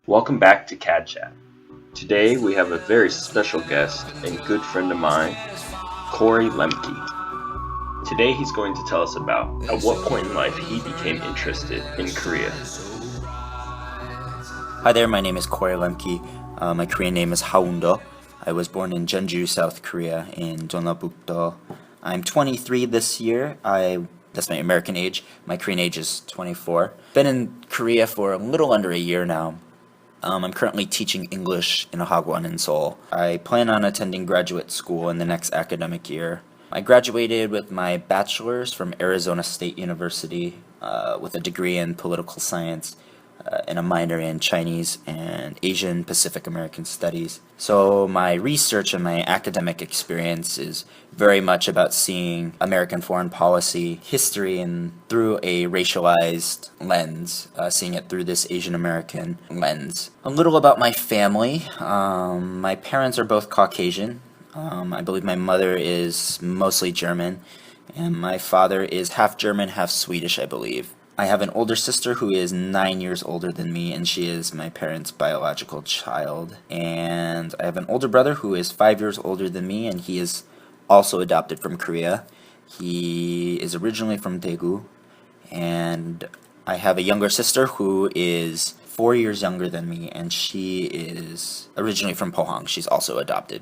Welcome back to KAD Chat. Today we have a very special guest and good friend of mine, Cory Lemke. Today he's going to tell us about at what point in life he became interested in Korea. Hi there, my name is Cory Lemke. My Korean name is Haundo. I was born in Jeonju, South Korea in Jeonnam-buk-do. I'm 23 this year. That's my American age. My Korean age is 24. Been in Korea for a little under a year now. I'm currently teaching English in a hagwon in Seoul. I plan on attending graduate school in the next academic year. I graduated with my bachelor's from Arizona State University with a degree in political science and a minor in Chinese and Asian Pacific American Studies. So my research and my academic experience is very much about seeing American foreign policy history and through a racialized lens, seeing it through this Asian American lens. A little about my family. My parents are both Caucasian. I believe my mother is mostly German, and my father is half German, half Swedish, I believe. I have an older sister who is 9 years older than me, and she is my parents' biological child. And I have an older brother who is 5 years older than me, and he is also adopted from Korea. He is originally from Daegu. And I have a younger sister who is 4 years younger than me, and she is originally from Pohang. She's also adopted.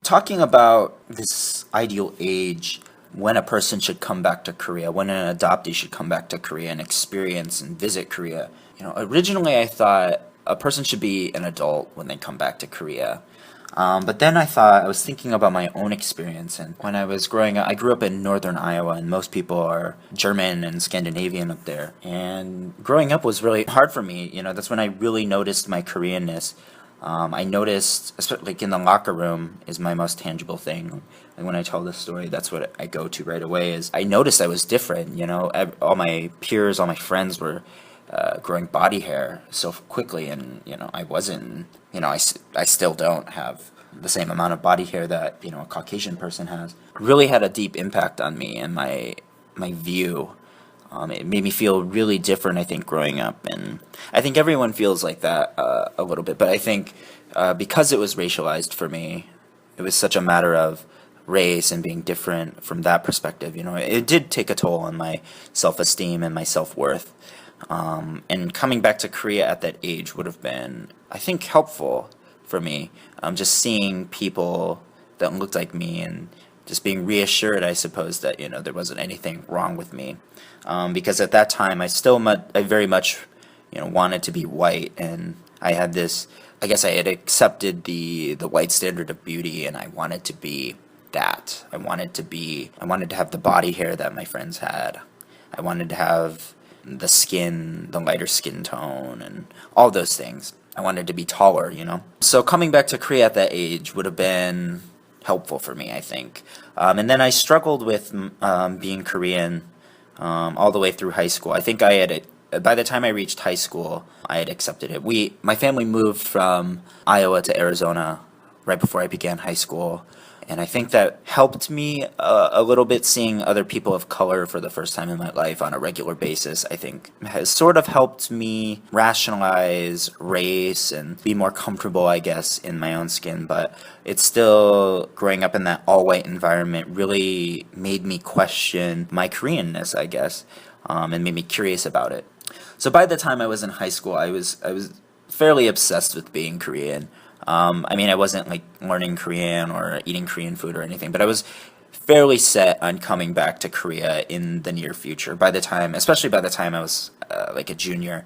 Talking about this ideal age when a person should come back to Korea, when an adoptee should come back to Korea and experience and visit Korea. Originally I thought a person should be an adult when they come back to Korea. But then I was thinking about my own experience, and when I was growing up, I grew up in northern Iowa, and most people are German and Scandinavian up there. And growing up was really hard for me. That's when I really noticed my Koreanness. I noticed, especially like in the locker room is my most tangible thing. Like when I tell this story, that's what I go to right away. Is I noticed I was different. All my peers, all my friends were growing body hair so quickly, and I wasn't. I still don't have the same amount of body hair that a Caucasian person has. It really had a deep impact on me and my view. It made me feel really different, I think, growing up. And I think everyone feels like that a little bit. But I think because it was racialized for me, it was such a matter of race and being different from that perspective. It did take a toll on my self-esteem and my self-worth. And coming back to Korea at that age would have been, I think, helpful for me. Just seeing people that looked like me and just being reassured, I suppose, that there wasn't anything wrong with me, because at that time I very much wanted to be white, and I had this. I guess I had accepted the white standard of beauty, and I wanted to be that. I wanted to have the body hair that my friends had. I wanted to have the skin, the lighter skin tone, and all those things. I wanted to be taller, So coming back to Korea at that age would have been helpful for me, I think. And then I struggled with being Korean all the way through high school. I think by the time I reached high school, I had accepted it. My family moved from Iowa to Arizona right before I began high school. And I think that helped me a little bit, seeing other people of color for the first time in my life on a regular basis. I think has sort of helped me rationalize race and be more comfortable, I guess, in my own skin. But it's still, growing up in that all-white environment really made me question my Koreanness, I guess, and made me curious about it. So by the time I was in high school, I was fairly obsessed with being Korean. I wasn't like learning Korean or eating Korean food or anything, but I was fairly set on coming back to Korea in the near future. Especially by the time I was like a junior,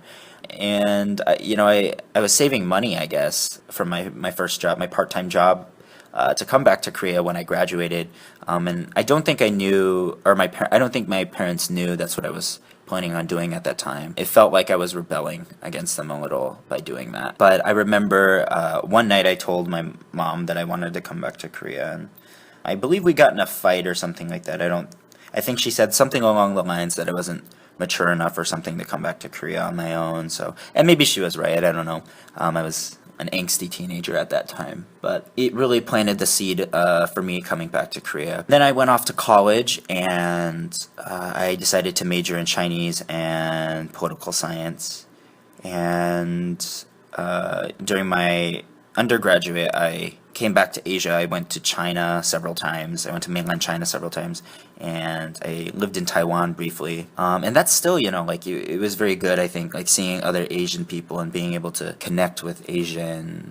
and I was saving money, I guess, from my first job, my part-time job, to come back to Korea when I graduated. And I don't think I knew, or I don't think my parents knew that's what I was planning on doing at that time. It felt like I was rebelling against them a little by doing that. But I remember one night I told my mom that I wanted to come back to Korea, and I believe we got in a fight or something like that. I think she said something along the lines that I wasn't mature enough or something to come back to Korea on my own. So, and maybe she was right. I don't know. I was an angsty teenager at that time. But it really planted the seed for me coming back to Korea. Then I went off to college, and I decided to major in Chinese and political science. And during my undergraduate, I came back to Asia. I went to China several times. I went to mainland China several times, and I lived in Taiwan briefly. And that's still, like it was very good. I think like seeing other Asian people and being able to connect with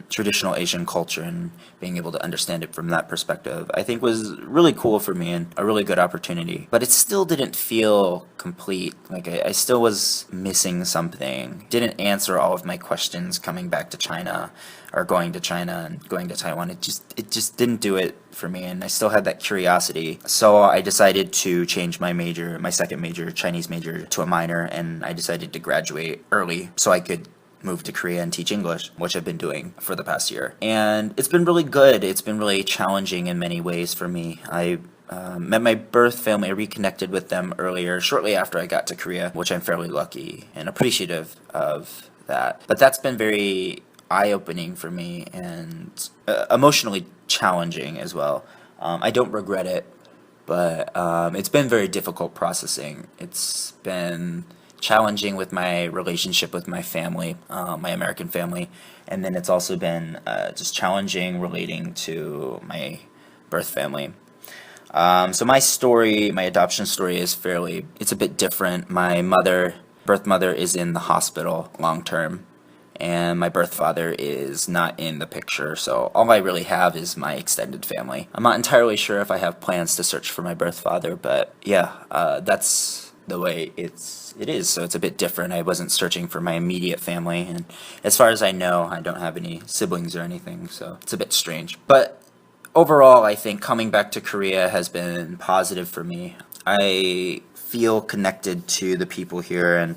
traditional Asian culture and being able to understand it from that perspective, I think was really cool for me and a really good opportunity. But it still didn't feel complete. Like I still was missing something. Didn't answer all of my questions coming back to China or going to China and going to Taiwan. It just didn't do it for me, and I still had that curiosity. So I decided to change my major, my second major, Chinese major, to a minor, and I decided to graduate early so I could move to Korea and teach English, which I've been doing for the past year. And it's been really good. It's been really challenging in many ways for me. I met my birth family. I reconnected with them shortly after I got to Korea, which I'm fairly lucky and appreciative of that. But that's been very eye-opening for me and emotionally challenging as well. I don't regret it, but it's been very difficult processing. It's been challenging with my relationship with my family, my American family, and then it's also been just challenging relating to my birth family. So my story, my adoption story it's a bit different. My birth mother is in the hospital long term, and my birth father is not in the picture, so all I really have is my extended family. I'm not entirely sure if I have plans to search for my birth father, but yeah, that's the way it is, so it's a bit different. I wasn't searching for my immediate family, and as far as I know, I don't have any siblings or anything, so it's a bit strange. But overall, I think coming back to Korea has been positive for me. I feel connected to the people here, and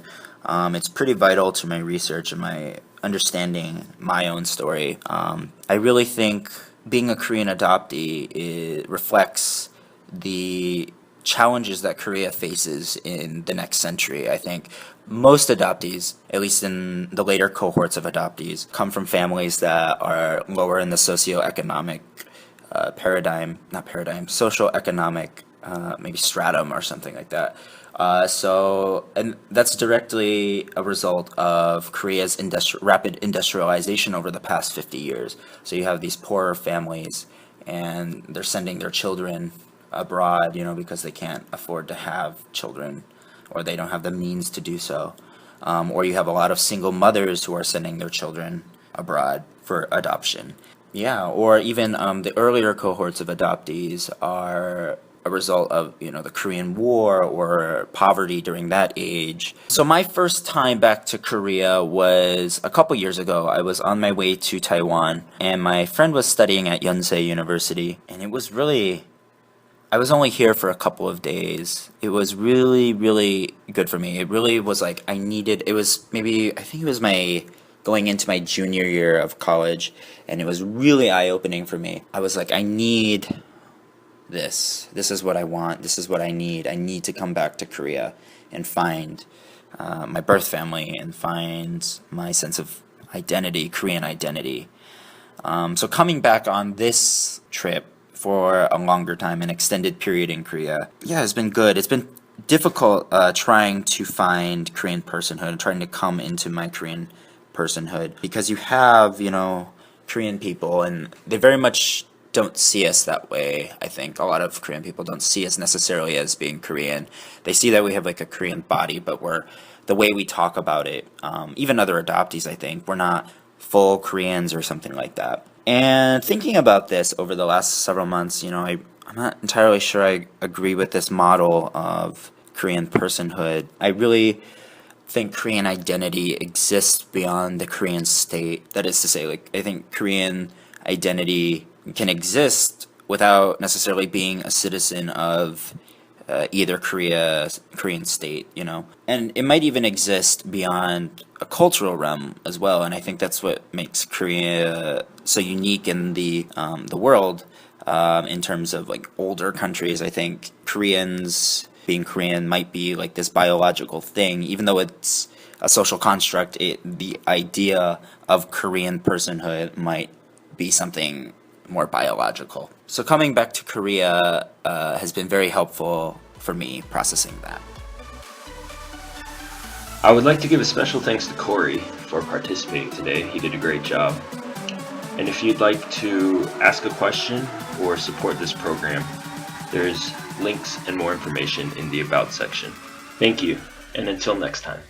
it's pretty vital to my research and my understanding my own story. I really think being a Korean adoptee reflects the challenges that Korea faces in the next century. I think most adoptees, at least in the later cohorts of adoptees, come from families that are lower in the socioeconomic socioeconomic maybe stratum or something like that. And that's directly a result of Korea's rapid industrialization over the past 50 years. So you have these poorer families, and they're sending their children abroad, because they can't afford to have children, or they don't have the means to do so. Or you have a lot of single mothers who are sending their children abroad for adoption. Yeah, or even the earlier cohorts of adoptees are a result of the Korean War or poverty during that age. So my first time back to Korea was a couple years ago. I was on my way to Taiwan, and my friend was studying at Yonsei University, and I was only here for a couple of days. It was really, really good for me. It really was like I think it was going into my junior year of college, and it was really eye-opening for me. I was like, I need this. This is what I want. This is what I need. I need to come back to Korea and find my birth family and find my sense of identity, Korean identity. So coming back on this trip for a longer time, an extended period in Korea, it's been good. It's been difficult trying to find Korean personhood, trying to come into my Korean personhood, because you have, Korean people, and they very much don't see us that way. I think a lot of Korean people don't see us necessarily as being Korean. They see that we have like a Korean body, but the way we talk about it, even other adoptees, I think, we're not full Koreans or something like that. And thinking about this over the last several months, I'm not entirely sure I agree with this model of Korean personhood. I really think Korean identity exists beyond the Korean state. That is to say, I think Korean identity can exist without necessarily being a citizen of either Korean state, and it might even exist beyond a cultural realm as well. And I think that's what makes Korea so unique in the world, in terms of older countries. I think being Korean might be like this biological thing, even though it's a social construct. The idea of Korean personhood might be something more biological. So coming back to Korea has been very helpful for me processing that. I would like to give a special thanks to Cory for participating today. He did a great job. And if you'd like to ask a question or support this program, there's links and more information in the About section. Thank you, and until next time.